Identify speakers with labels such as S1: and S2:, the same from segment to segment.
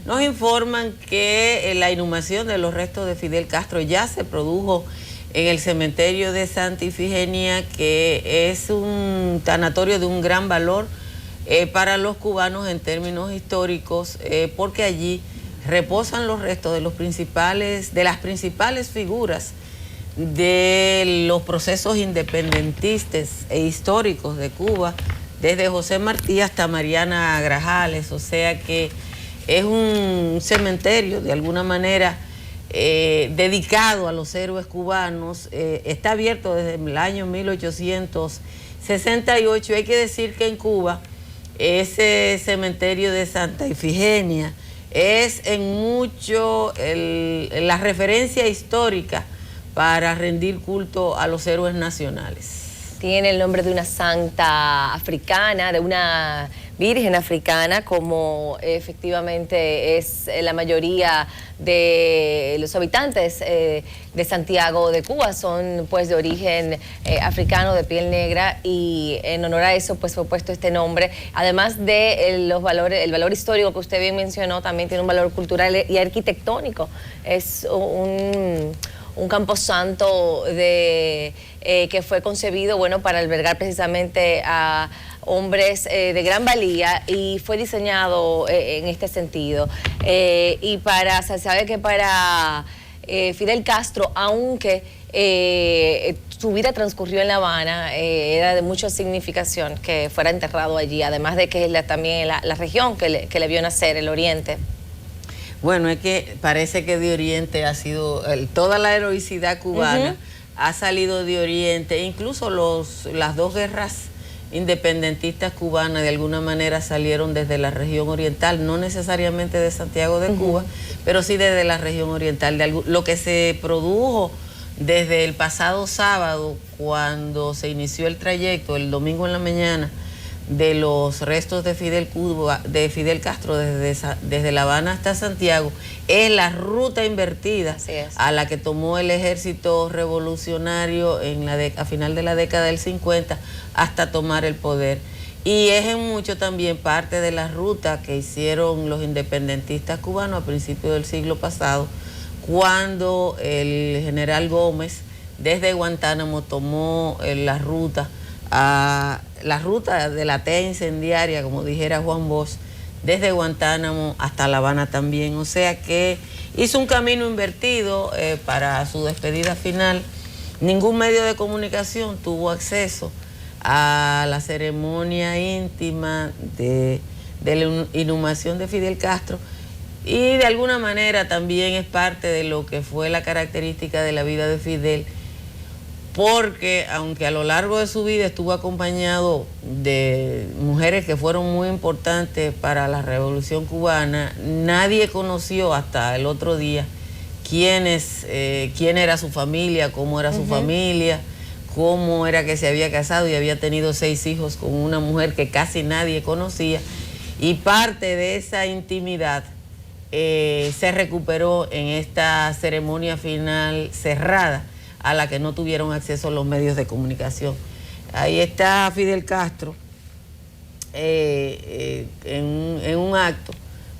S1: nos informan que la inhumación de los restos de Fidel Castro ya se produjo en el cementerio de Santa Ifigenia, que es un tanatorio de un gran valor para los cubanos en términos históricos, porque allí reposan los restos de las principales figuras de los procesos independentistas e históricos de Cuba, desde José Martí hasta Mariana Grajales. O sea que es un cementerio de alguna manera dedicado a los héroes cubanos. Está abierto desde el año 1868. Hay que decir que en Cuba ese cementerio de Santa Ifigenia es en mucho la referencia histórica para rendir culto a los héroes nacionales.
S2: Tiene el nombre de una santa africana, de una virgen africana, como efectivamente es la mayoría de los habitantes de Santiago de Cuba, son pues de origen africano, de piel negra, y en honor a eso pues fue puesto este nombre. Además de el valor histórico que usted bien mencionó, también tiene un valor cultural y arquitectónico. Es un camposanto que fue concebido, bueno, para albergar precisamente a hombres de gran valía, y fue diseñado en este sentido. Y se sabe que para Fidel Castro, aunque su vida transcurrió en La Habana, era de mucha significación que fuera enterrado allí, además de que es también la región que le vio nacer, el Oriente.
S1: Bueno, es que parece que de Oriente ha sido, toda la heroicidad cubana ha salido de Oriente, incluso las dos guerras independentistas cubanas de alguna manera salieron desde la región oriental, no necesariamente de Santiago de Cuba, pero sí desde la región oriental. Lo que se produjo desde el pasado sábado, cuando se inició el trayecto, el domingo en la mañana, de los restos de Fidel Castro desde La Habana hasta Santiago, es la ruta invertida a la que tomó el ejército revolucionario a final de la década del 50 hasta tomar el poder. Y es en mucho también parte de la ruta que hicieron los independentistas cubanos a principios del siglo pasado, cuando el general Gómez desde Guantánamo tomó la ruta de la tea incendiaria, como dijera Juan Bosch, desde Guantánamo hasta La Habana también. O sea que hizo un camino invertido para su despedida final. Ningún medio de comunicación tuvo acceso a la ceremonia íntima de la inhumación de Fidel Castro, y de alguna manera también es parte de lo que fue la característica de la vida de Fidel, porque aunque a lo largo de su vida estuvo acompañado de mujeres que fueron muy importantes para la Revolución Cubana, nadie conoció hasta el otro día quién era su familia, cómo era su familia, cómo era que se había casado y había tenido 6 hijos con una mujer que casi nadie conocía, y parte de esa intimidad se recuperó en esta ceremonia final cerrada, a la que no tuvieron acceso los medios de comunicación. Ahí está Fidel Castro en un acto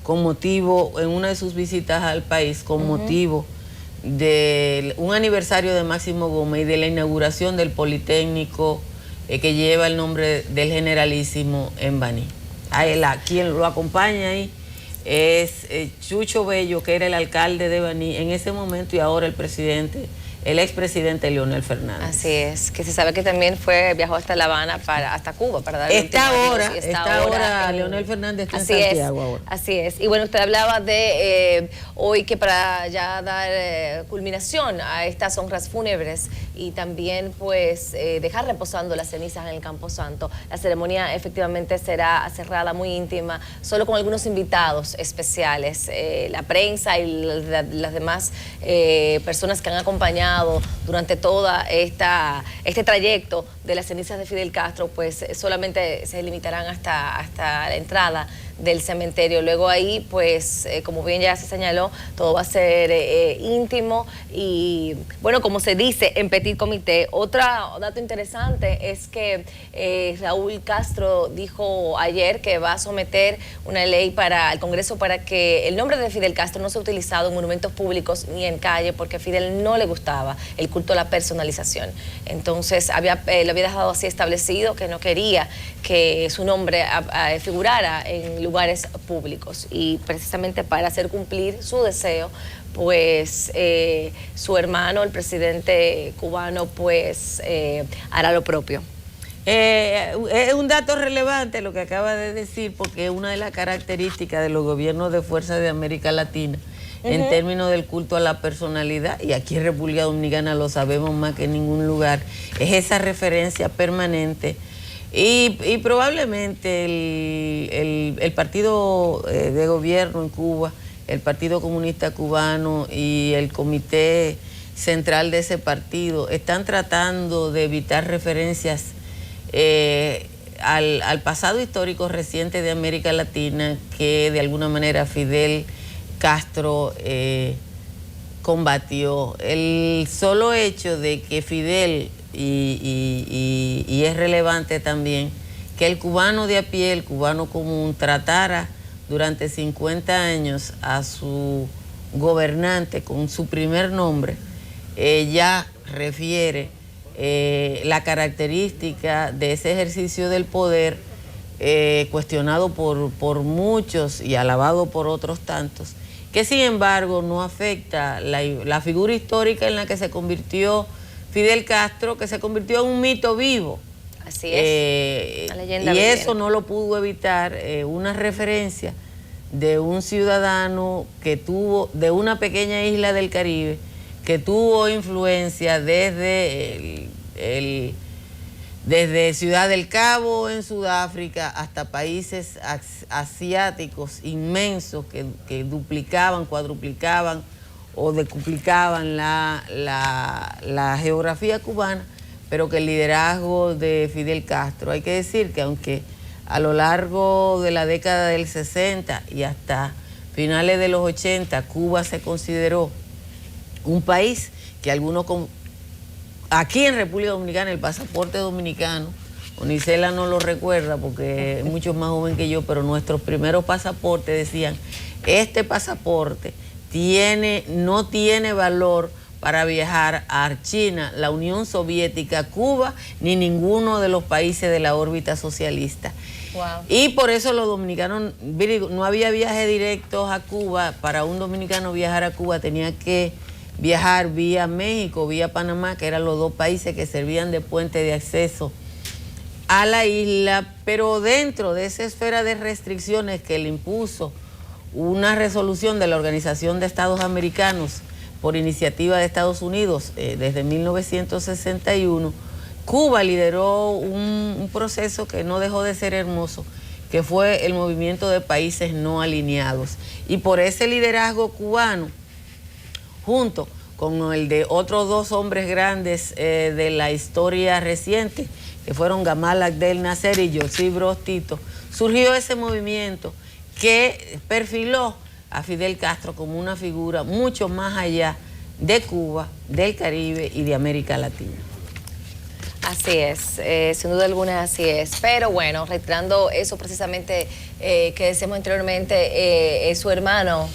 S1: con motivo, en una de sus visitas al país, con motivo de un aniversario de Máximo Gómez y de la inauguración del Politécnico que lleva el nombre del Generalísimo en Baní. Quien lo acompaña ahí es Chucho Bello, que era el alcalde de Baní en ese momento, y ahora el expresidente Leonel Fernández.
S2: Así es, que se sabe que también viajó hasta La Habana, hasta Cuba, para dar
S1: ahora Leonel Fernández está en Santiago ahora.
S2: Así es. Y bueno, usted hablaba de hoy, que para ya dar culminación a estas honras fúnebres y también pues dejar reposando las cenizas en el Camposanto, la ceremonia efectivamente será cerrada, muy íntima, solo con algunos invitados especiales, la prensa y las demás personas que han acompañado durante toda este trayecto de las cenizas de Fidel Castro, pues solamente se limitarán hasta la entrada del cementerio. Luego ahí, pues, como bien ya se señaló, todo va a ser íntimo y, bueno, como se dice en Petit Comité. Otro dato interesante es que Raúl Castro dijo ayer que va a someter una ley para el Congreso para que el nombre de Fidel Castro no sea utilizado en monumentos públicos ni en calle, porque a Fidel no le gustaba el culto a la personalización. Entonces, lo había dejado así establecido que no quería que su nombre figurara en lugares públicos, y precisamente para hacer cumplir su deseo, pues su hermano, el presidente cubano, pues hará lo propio.
S1: Es un dato relevante lo que acaba de decir, porque es una de las características de los gobiernos de fuerza de América Latina en términos del culto a la personalidad, y aquí en República Dominicana lo sabemos más que en ningún lugar, es esa referencia permanente. Y probablemente el partido de gobierno en Cuba, el Partido Comunista Cubano y el comité central de ese partido están tratando de evitar referencias al pasado histórico reciente de América Latina, que de alguna manera Fidel Castro combatió. El solo hecho de que Fidel, y es relevante también, que el cubano de a pie, el cubano común, tratara durante 50 años a su gobernante con su primer nombre, ya refiere la característica de ese ejercicio del poder, cuestionado por muchos y alabado por otros tantos, que sin embargo no afecta la figura histórica en la que se convirtió Fidel Castro, que se convirtió en un mito vivo.
S2: Así es, la leyenda
S1: y
S2: viviente.
S1: Eso no lo pudo evitar una referencia de un ciudadano que tuvo, de una pequeña isla del Caribe, que tuvo influencia desde Ciudad del Cabo en Sudáfrica hasta países asiáticos inmensos que duplicaban, cuadruplicaban o decuplicaban la geografía cubana, pero que el liderazgo de Fidel Castro, hay que decir que aunque a lo largo de la década del 60 y hasta finales de los 80 Cuba se consideró un país que algunos, aquí en República Dominicana, el pasaporte dominicano, Onicela no lo recuerda porque es mucho más joven que yo, pero nuestros primeros pasaportes decían, este pasaporte no tiene valor para viajar a China, la Unión Soviética, Cuba, ni ninguno de los países de la órbita socialista.
S2: Wow.
S1: Y por eso los dominicanos, no había viajes directos a Cuba. Para un dominicano viajar a Cuba tenía que viajar vía México, vía Panamá, que eran los dos países que servían de puente de acceso a la isla, pero dentro de esa esfera de restricciones que le impuso una resolución de la Organización de Estados Americanos por iniciativa de Estados Unidos desde 1961, Cuba lideró un proceso que no dejó de ser hermoso, que fue el movimiento de países no alineados. Y por ese liderazgo cubano, junto con el de otros dos hombres grandes de la historia reciente, que fueron Gamal Abdel Nasser y Josip Broz Tito, surgió ese movimiento que perfiló a Fidel Castro como una figura mucho más allá de Cuba, del Caribe y de América Latina.
S2: Así es, sin duda alguna así es. Pero bueno, reiterando eso precisamente que decíamos anteriormente, su hermano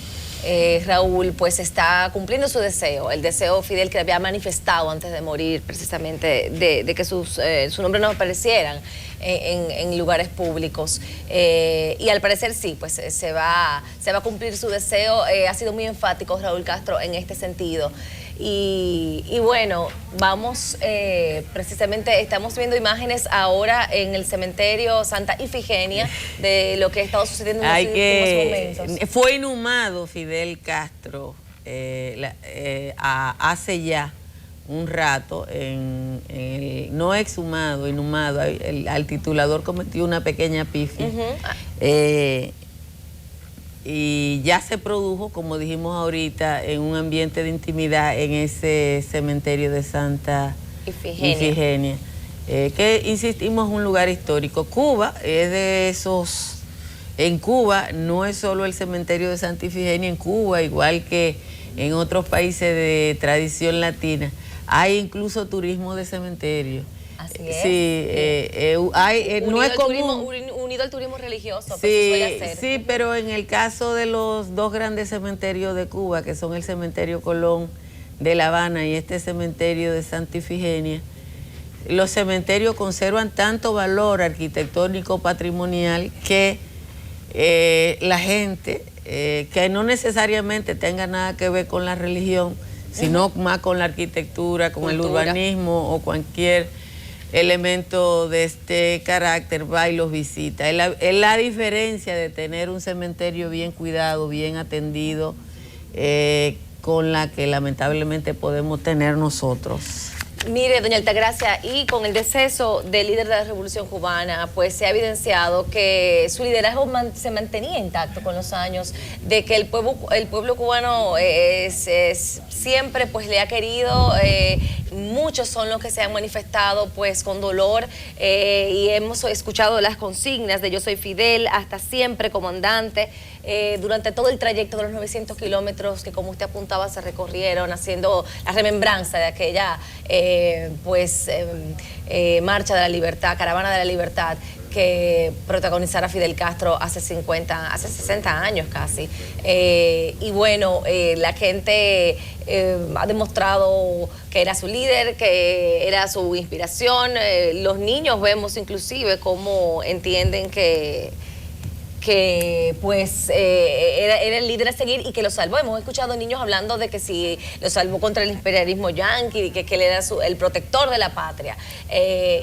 S2: Raúl pues está cumpliendo su deseo, el deseo Fidel que había manifestado antes de morir, precisamente de que su nombre no aparecieran en lugares públicos, y al parecer sí, pues se va a cumplir su deseo. Ha sido muy enfático Raúl Castro en este sentido. Y bueno, vamos, precisamente estamos viendo imágenes ahora en el cementerio Santa Ifigenia de lo que ha estado sucediendo en los últimos momentos.
S1: Fue inhumado Fidel Castro hace ya un rato, no exhumado, inhumado. Al titulador cometió una pequeña pifia. Y ya se produjo, como dijimos ahorita, en un ambiente de intimidad en ese cementerio de Santa Ifigenia, que insistimos es un lugar histórico. Cuba es de esos En Cuba no es solo el cementerio de Santa Ifigenia, en Cuba, igual que en otros países de tradición latina, hay incluso turismo de cementerio.
S2: Así es.
S1: Sí, no es común.
S2: Unido al turismo religioso,
S1: Sí,
S2: pero se suele hacer.
S1: sí, pero en el caso de los dos grandes cementerios de Cuba, que son el cementerio Colón de La Habana y este cementerio de Santa Ifigenia, los cementerios conservan tanto valor arquitectónico patrimonial que la gente, que no necesariamente tenga nada que ver con la religión, sino más con la arquitectura, con el urbanismo o cualquier elemento de este carácter, va y los visita. Es la diferencia de tener un cementerio bien cuidado, bien atendido, con la que lamentablemente podemos tener nosotros.
S2: Mire, doña Altagracia, y con el deceso del líder de la Revolución Cubana, pues se ha evidenciado que su liderazgo se mantenía intacto con los años, de que el pueblo cubano siempre pues le ha querido, muchos son los que se han manifestado pues con dolor, y hemos escuchado las consignas de yo soy Fidel, hasta siempre comandante, durante todo el trayecto de los 900 kilómetros que, como usted apuntaba, se recorrieron haciendo la remembranza de aquella Marcha de la Libertad, Caravana de la Libertad, que protagonizara Fidel Castro hace 60 años casi. Y bueno, la gente ha demostrado que era su líder, que era su inspiración. Los niños vemos inclusive cómo entienden que pues era el líder a seguir y que lo salvó. Hemos escuchado niños hablando de que si lo salvó contra el imperialismo yanqui, que él era el protector de la patria.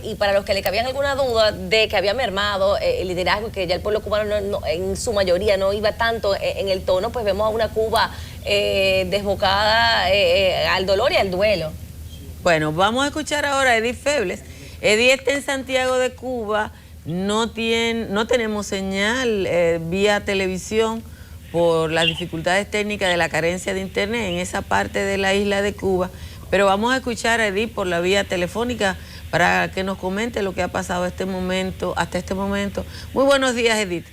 S2: Y para los que le cabían alguna duda de que había mermado el liderazgo y que ya el pueblo cubano en su mayoría no iba tanto en el tono, pues vemos a una Cuba desbocada al dolor y al duelo.
S1: Bueno, vamos a escuchar ahora a Edith Febles. Edith está en Santiago de Cuba. No tenemos señal vía televisión por las dificultades técnicas de la carencia de internet en esa parte de la isla de Cuba, pero vamos a escuchar a Edith por la vía telefónica para que nos comente lo que ha pasado hasta este momento. Muy buenos días, Edith.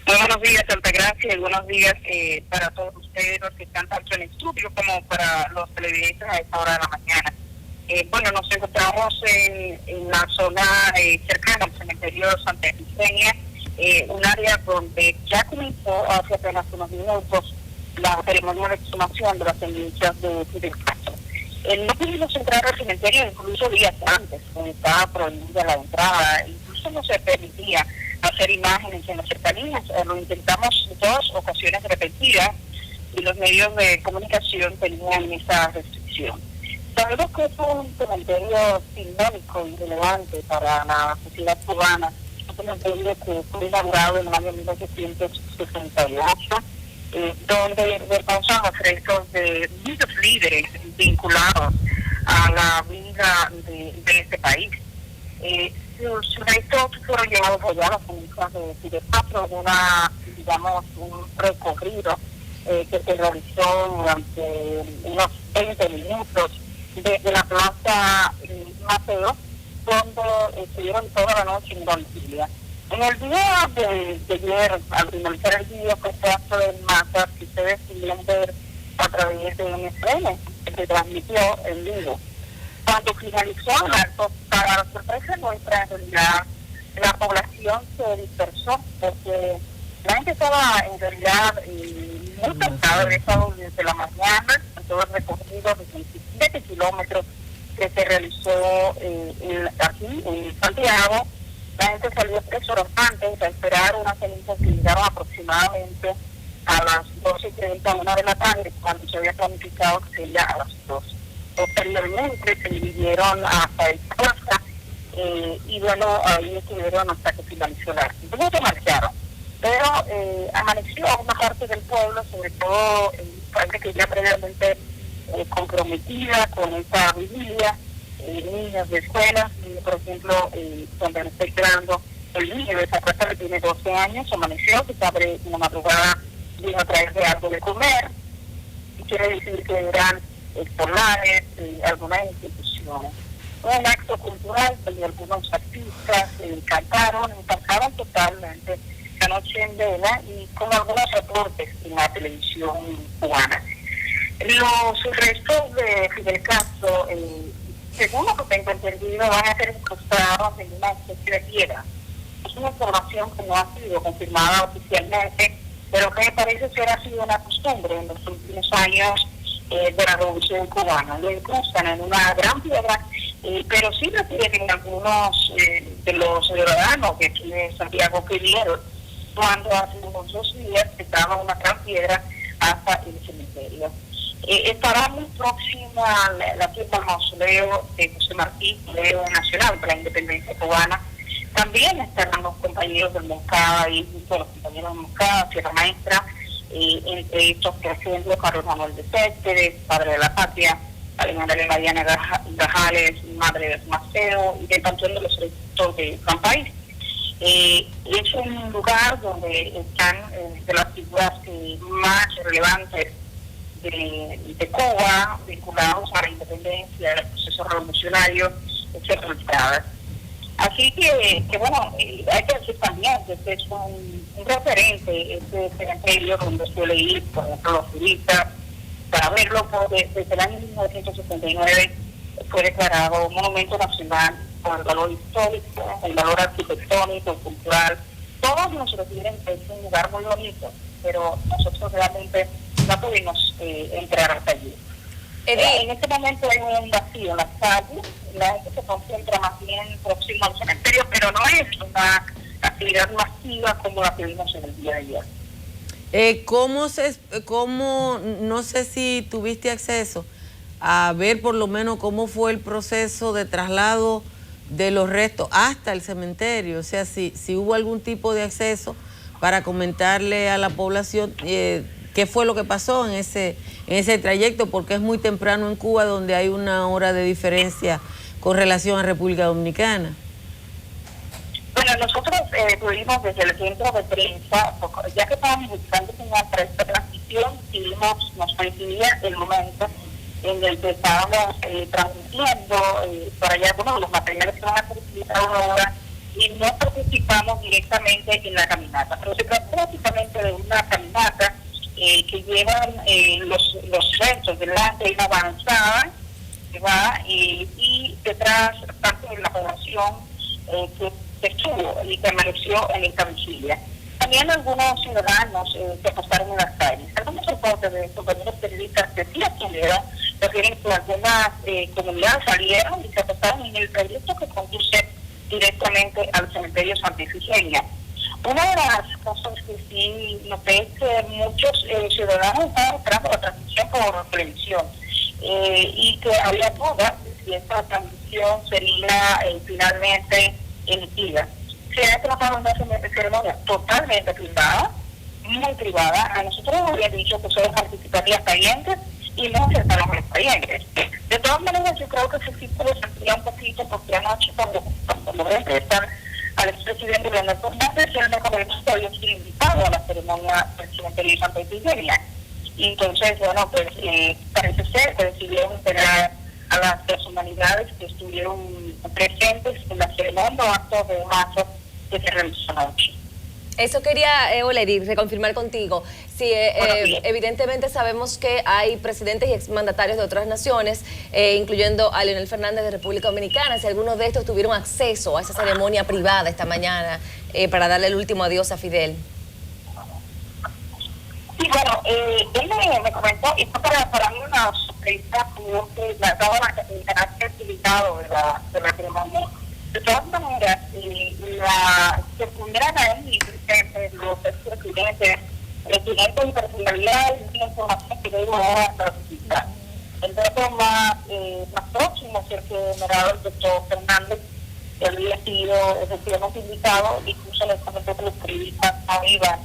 S3: Muy buenos días, Altagracia, y buenos días para todos ustedes, los que están tanto en el estudio como para los televidentes a esta hora de la mañana. Bueno, nos encontramos en la zona cercana al cementerio de Santa Ifigenia, un área donde ya comenzó hace apenas unos minutos la ceremonia de exhumación de las cenizas de Fidel Castro. No pudimos entrar al cementerio incluso días antes, donde estaba prohibida la entrada, incluso no se permitía hacer imágenes en las cercanías. Lo intentamos en 2 ocasiones repetidas y los medios de comunicación tenían esa restricción. Sabemos que es un cementerio simbólico y relevante para la sociedad cubana, un cementerio que fue inaugurado en el año 1968, donde reposan los restos de muchos líderes vinculados a la vida de este país. Sus restos fueron llevados allá a las cenizas de Fidel Castro, un recorrido que se realizó durante unos 20 minutos desde la plaza Mateo, donde estuvieron toda la noche en la vigilia. En el día de ayer, al finalizar el día, fue este acto de masa que ustedes pudieron ver a través de un estreno que se transmitió en vivo. Cuando finalizó el acto, para la sorpresa nuestra, en realidad, la población se dispersó porque la gente estaba en realidad muy cansada, había estado desde la mañana en todo el recorrido de 27 kilómetros que se realizó aquí en Santiago. La gente salió 3 horas antes a esperar unas cenizas que llegaron aproximadamente a las 12:30, 1 de la tarde, cuando se había planificado que sería a las 2. Posteriormente se dividieron hasta el plaza y bueno, ahí estuvieron hasta que finalizó el acto. Entonces se marcharon. Pero amaneció una parte del pueblo, sobre todo parte que ya previamente comprometida con esta vigilia, niños de escuelas, por ejemplo, donde me estoy quedando, el niño de esa casa que tiene 12 años, amaneció, que sabe en la madrugada vino a traerle algo de comer, y quiere decir que eran escolares, algunas instituciones. Fue un acto cultural donde algunos artistas cantaron totalmente la noche en vela y con algunos reportes en la televisión cubana. Los restos de Fidel Castro, según lo que tengo entendido, van a ser incrustados en una especie de piedra. Es una información que no ha sido confirmada oficialmente, pero que parece ser ha sido una costumbre en los últimos años de la Revolución Cubana. Lo incrustan en una gran piedra, pero sí refieren algunos de los ciudadanos de aquí de Santiago que vieron cuando hace unos 2 días estaba una gran piedra hasta el cementerio. Estará muy próxima la firma al mausoleo de José Martí, Museo Nacional de la Independencia Cubana. También estarán los compañeros del Moncada y junto a los compañeros del Moncada, Sierra Maestra, entre estos, por ejemplo, Carlos Manuel de Céspedes, padre de la patria, Alejandra Mariana Gajales, madre de Maceo, y del Panteón de los Electos de Gran País. Es un lugar donde están de las figuras más relevantes de Cuba, vinculados a la independencia, al proceso revolucionario, etcétera. Así que bueno, hay que decir también que este es un referente, este cementerio donde suele ir, por ejemplo, los turistas, para verlo, desde el año 1979 fue declarado Monumento Nacional por el valor histórico, el valor arquitectónico, cultural. Todos nos refieren que es un lugar muy bonito, pero nosotros realmente no pudimos entrar hasta allí. En este momento hay un vacío en las calles, la gente se concentra más bien próximo al cementerio, pero no es una actividad masiva como la que vimos en el día de ayer.
S1: No sé si tuviste acceso a ver por lo menos cómo fue el proceso de traslado de los restos hasta el cementerio, o sea, si hubo algún tipo de acceso para comentarle a la población qué fue lo que pasó en ese trayecto, porque es muy temprano en Cuba, donde hay 1 hora de diferencia con relación a República Dominicana.
S3: Bueno, nosotros pudimos desde el centro de prensa, ya que estábamos buscando señal para esta transmisión, nos coincidía el momento en el que estábamos transmitiendo para allá algunos de los materiales que van a ser utilizados ahora, y no participamos directamente en la caminata, pero se trata básicamente de una caminata que llevan los restos delante de una avanzada que va y detrás parte de la población que estuvo y permaneció en esta vigilia. También algunos ciudadanos se apostaron en las calles. Algunos reportes de compañeros periodistas decían que refieren que algunas comunidades salieron y se apostaron en el trayecto que conduce directamente al cementerio Santa Ifigenia. Una de las cosas que sí noté es que muchos ciudadanos estaban esperando la transmisión por televisión y que había dudas de si esta transmisión sería finalmente emitida. Se ha tratado de una ceremonia totalmente privada, muy privada. A nosotros nos habían dicho que solo participarían parientes y no aceptaron a los parientes. De todas maneras, yo creo que ese círculo se amplía un poquito porque anoche cuando logré prestar al expresidente Leonel Fernández, él me comentó que había sido invitado a la ceremonia del cementerio de Santa Ifigenia. Y entonces, bueno, pues parece ser que decidieron esperar a las personalidades que estuvieron presentes en la ceremonia o acto de marzo que se realizó anoche.
S2: Eso quería, Olery, reconfirmar contigo. Sí, evidentemente sabemos que hay presidentes y exmandatarios de otras naciones, incluyendo a Leonel Fernández de República Dominicana. Si algunos de estos tuvieron acceso a esa ceremonia privada esta mañana para darle el último adiós a Fidel.
S3: Sí, bueno, él me comentó, y fue para mí una sorpresa, porque dado el carácter limitado de la ceremonia. De todas maneras, se pondrán ahí los presidentes y personalidades y información que debo ahora participar. El dato más próximo es el que me daba el doctor Fernández, que había sido efectivamente invitado, incluso les comentó que los periodistas no iban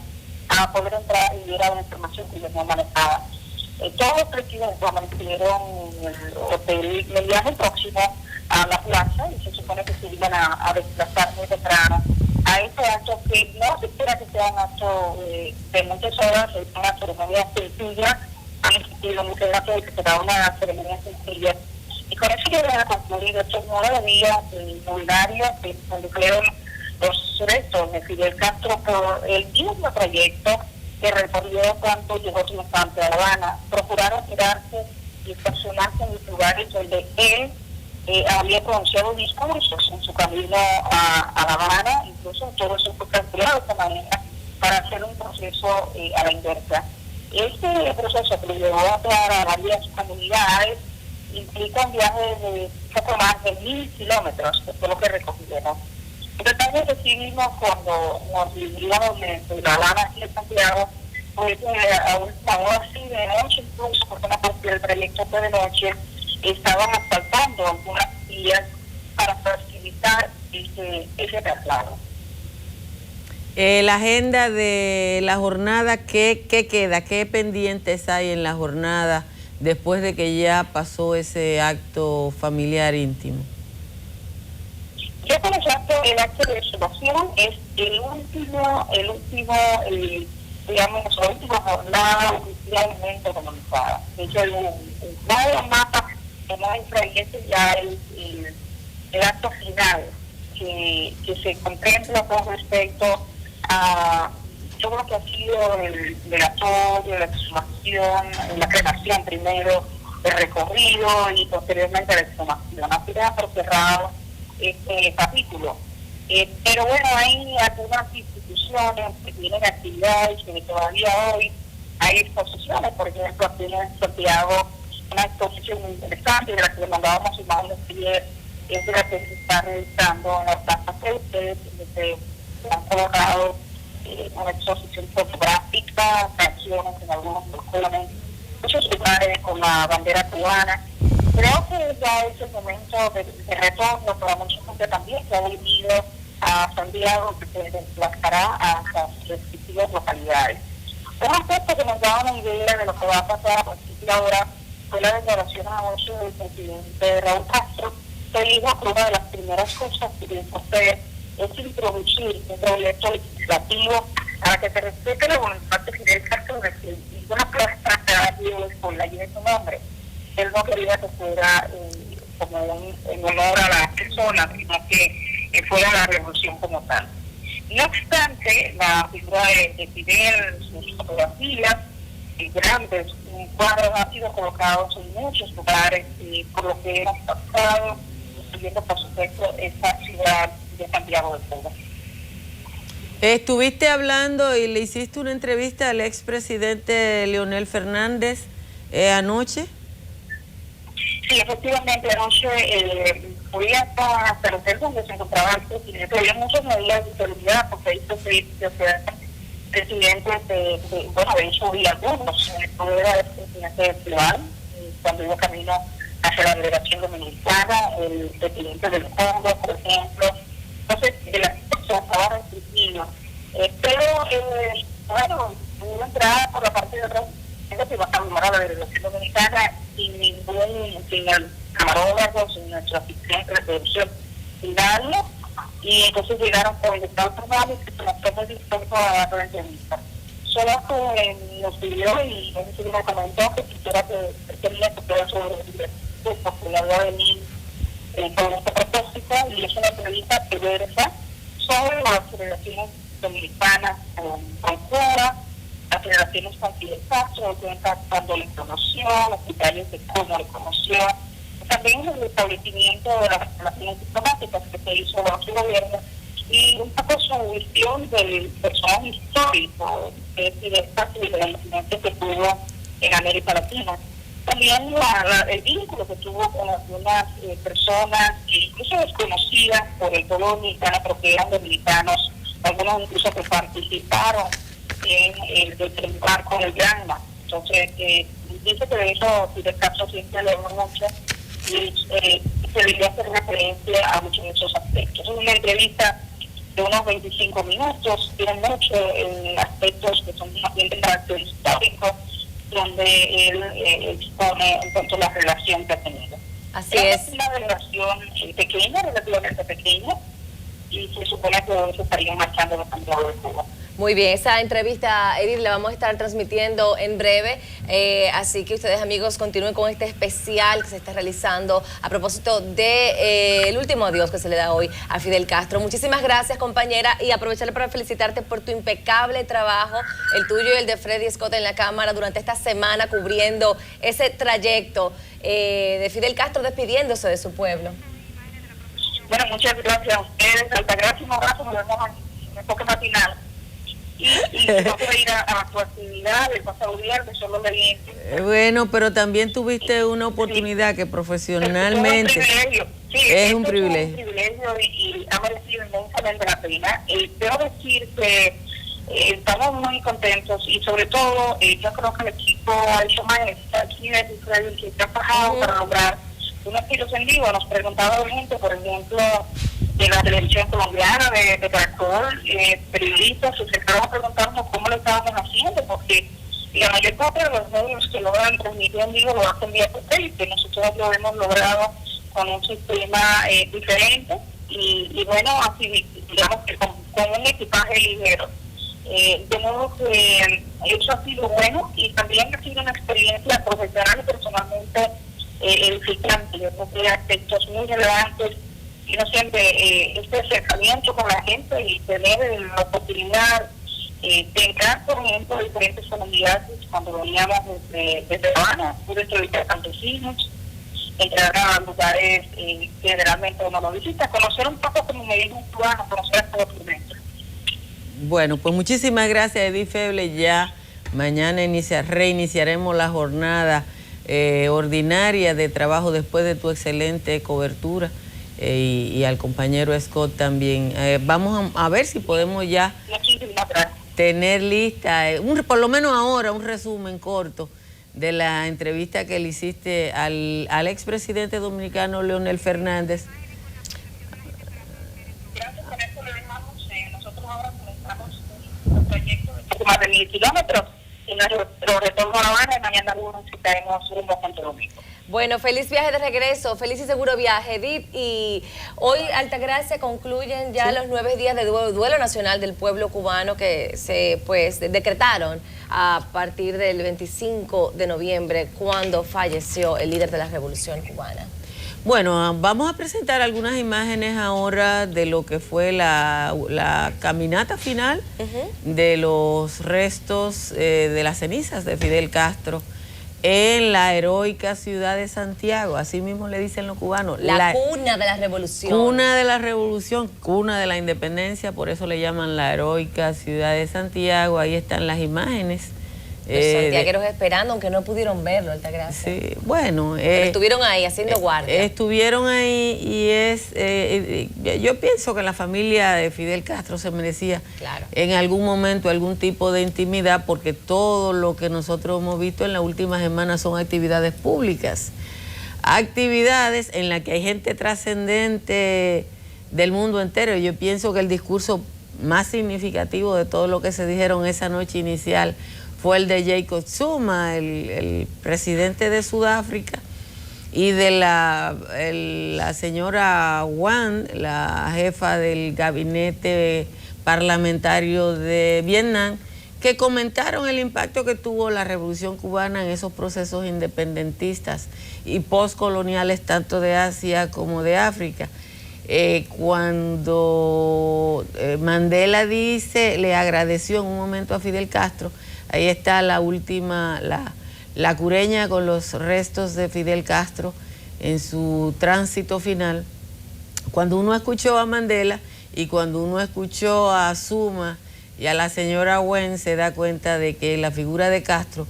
S3: a poder entrar y ver la información que les no manejaba. Todos los presidentes amanecieron en el hotel Mediano próximo a la plaza y se supone que se iban a desplazar muy temprano a este acto que no se espera que sea un acto de muchas horas, es una ceremonia sencilla, han existido muchos actos de que será una ceremonia sencilla. Y con eso llegan a concluir estos 9 días de novenario que concluyeron los restos de Fidel Castro por el mismo trayecto que recorrió cuando llegó triunfante a La Habana. Procuraron quedarse y estacionarse en los lugares donde él había pronunciado discursos en su camino a La Habana. Incluso todo eso fue calculado de esta manera para hacer un proceso a la inversa. Este proceso que lo llevó a varias comunidades implica un viaje de poco más de 1.000 kilómetros, que fue lo que recogieron. Entonces decidimos cuando nos dirigíamos de La Habana hacia Santiago, pues a una hora así de noche, incluso porque una parte del trayecto fue de noche, estaban asfaltando algunas vías para facilitar ese traslado.
S1: La agenda de la jornada, ¿qué queda? ¿Qué pendientes hay en la jornada después de que ya pasó ese acto familiar íntimo?
S3: Ya con el acto de exhumación es digamos, la última jornada oficialmente comunicada. De hecho, hay un mapa que no infrayese ya el acto final que se contempla con respecto a todo lo que ha sido el velatorio, la exhumación, la cremación primero, el recorrido y posteriormente la exhumación. Así queda por cerrado este capítulo. Pero bueno, hay algunas instituciones que tienen actividades que todavía hoy hay exposiciones. Por ejemplo, aquí en Santiago, una exposición muy interesante de la que le mandábamos imágenes ayer, es de la que se está realizando en la Plaza Frente, donde se han colocado una exposición fotográfica, canciones en algunos balcones, muchos lugares con la bandera cubana. Creo que ya es el momento de retorno para mucha gente también que ha venido a Santiago, que se desplazará a las respectivas localidades. Un aspecto que nos da una idea de lo que va a pasar a partir de ahora fue la declaración anoche del presidente Raúl Castro, que dijo que una de las primeras cosas que tiene que hacer es introducir un proyecto legislativo para que se respete la voluntad de Fidel Castro de que ninguna plaza sea con la lleve su nombre. Él no quería que fuera como en honor a la persona, sino que fuera la revolución como tal. No obstante, la figura de Fidel, sus fotografías grandes, cuadros han sido colocados en muchos lugares y por lo que hemos pasado, incluyendo por supuesto esta ciudad de Santiago de Cuba.
S1: Estuviste hablando y le hiciste una entrevista al expresidente Leonel Fernández anoche.
S3: Sí, efectivamente, anoche fui hasta el hotel donde se encontraba el presidente. Había muchas medidas de seguridad, porque ahí se presidentes de hecho había algunos. No era el presidente ciudad, cuando iba camino hacia la delegación dominicana, el presidente del Congo, por ejemplo. Entonces, la situación estaba restringida. Pero, bueno, hubo entrada por la parte de atrás que va a caminar a la delegación dominicana sin el camarógrafo, sin nuestro asistente de producción, sin nadie, y entonces llegaron con el Estado Formal y se nos tomó dispuesto a dar la entrevista. Solo que nos pidió y me comentó que quisiera que tenía que poder sobrevivir, porque le había venido con este propósito, y es una entrevista diversa sobre las relaciones dominicanas con Cuba, las relaciones con Fidel Castro, cuando le conoció, los detalles de cómo le conoció, también el establecimiento de las relaciones diplomáticas que se hizo bajo su gobierno y un poco su visión del personaje histórico de Fidel Castro y de la influencia que tuvo en América Latina. También el vínculo que tuvo con algunas personas, incluso desconocidas por el pueblo dominicano, porque eran dominicanos, algunos incluso que participaron en el desembarco del Granma. Entonces, dice que de eso Fidel Castro siempre le dio mucho y se debería hacer referencia a muchos de esos aspectos. Es una entrevista de unos 25 minutos, tiene muchos aspectos que son más bien de carácter histórico, donde él expone en cuanto a la relación que ha tenido.
S2: Así es.
S3: Una relación pequeña, relativamente pequeña, y se supone que se estarían marchando de Santiago de Cuba.
S2: Muy bien, esa entrevista, Edith, la vamos a estar transmitiendo en breve, así que ustedes, amigos, continúen con este especial que se está realizando a propósito de el último adiós que se le da hoy a Fidel Castro. Muchísimas gracias, compañera, y aprovechar para felicitarte por tu impecable trabajo, el tuyo y el de Freddy Scott en la Cámara durante esta semana cubriendo ese trayecto de Fidel Castro despidiéndose de su pueblo.
S3: Bueno, muchas gracias a ustedes, Altagracia, un abrazo, nos vemos en enfoque matinal. Y no puedo ir a tu actividad el pasado viernes, solo leí.
S1: Bueno, pero también tuviste una oportunidad que profesionalmente
S3: es un privilegio y ha merecido inmensamente la pena. Debo decir que estamos muy contentos y sobre todo yo creo que el equipo ha hecho más aquí de Israel que se ha trabajado para lograr unos tiros en vivo. Nos preguntaba gente, por ejemplo, de la televisión colombiana, de Caracol, periodistas, se acercaron a preguntarnos cómo lo estábamos haciendo, porque la mayor parte de los medios que logran transmitir en vivo lo hacen vía satélite. Nosotros lo hemos logrado con un sistema diferente y bueno, así digamos que con un equipaje ligero. De modo que eso ha sido bueno y también ha sido una experiencia profesional y personalmente edificante. Yo creo que hay aspectos muy relevantes y no siempre este acercamiento con la gente y tener la oportunidad de entrar, por ejemplo, a diferentes comunidades. Cuando veníamos desde La Habana, pude entrevistar a campesinos, entrar a lugares que generalmente uno no visita, conocer un poco como me dijo un cubano, conocer todo por dentro.
S1: Bueno, pues muchísimas gracias, Edith Feble. Ya mañana reiniciaremos la jornada ordinaria de trabajo después de tu excelente cobertura. Y al compañero Scott también. Vamos a ver si podemos ya tener lista, por lo menos ahora, un resumen corto de la entrevista que le hiciste al expresidente dominicano Leonel Fernández.
S3: Gracias, con esto le dejamos. Nosotros ahora comenzamos un proyecto de poco más de 1.000 kilómetros y nuestro retorno a La Habana y mañana visitaremos rumbo a Santo Domingo.
S2: Bueno, feliz viaje de regreso, feliz y seguro viaje, Edith. Y hoy, Altagracia, concluyen ya los 9 días de duelo nacional del pueblo cubano que se decretaron a partir del 25 de noviembre, cuando falleció el líder de la Revolución Cubana.
S1: Bueno, vamos a presentar algunas imágenes ahora de lo que fue la caminata final de los restos de las cenizas de Fidel Castro en la heroica ciudad de Santiago, así mismo le dicen los cubanos.
S2: La cuna de la revolución.
S1: Cuna de la revolución, cuna de la independencia, por eso le llaman la heroica ciudad de Santiago. Ahí están las imágenes.
S2: Los santiagueros esperando, aunque no pudieron verlo, Altagracia.
S1: Sí, bueno.
S2: Pero estuvieron ahí haciendo guardia.
S1: Estuvieron ahí y yo pienso que la familia de Fidel Castro se merecía en algún momento algún tipo de intimidad, porque todo lo que nosotros hemos visto en las últimas semanas son actividades públicas. Actividades en las que hay gente trascendente del mundo entero. Yo pienso que el discurso más significativo de todo lo que se dijeron esa noche inicial fue el de Jacob Zuma, el presidente de Sudáfrica, y de la señora Wang, la jefa del gabinete parlamentario de Vietnam, que comentaron el impacto que tuvo la Revolución Cubana en esos procesos independentistas y postcoloniales tanto de Asia como de África. Cuando Mandela le agradeció en un momento a Fidel Castro, ahí está la última, la cureña con los restos de Fidel Castro en su tránsito final. Cuando uno escuchó a Mandela y cuando uno escuchó a Zuma y a la señora Wen, se da cuenta de que la figura de Castro,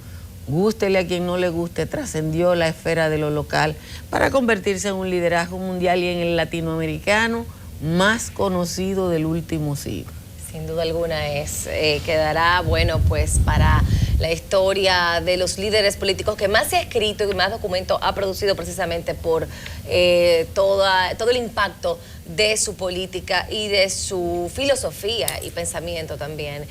S1: gústele a quien no le guste, trascendió la esfera de lo local para convertirse en un liderazgo mundial y en el latinoamericano más conocido del último siglo.
S2: Sin duda alguna quedará, bueno, pues para la historia de los líderes políticos que más se ha escrito y más documento ha producido precisamente por todo el impacto de su política y de su filosofía y pensamiento también.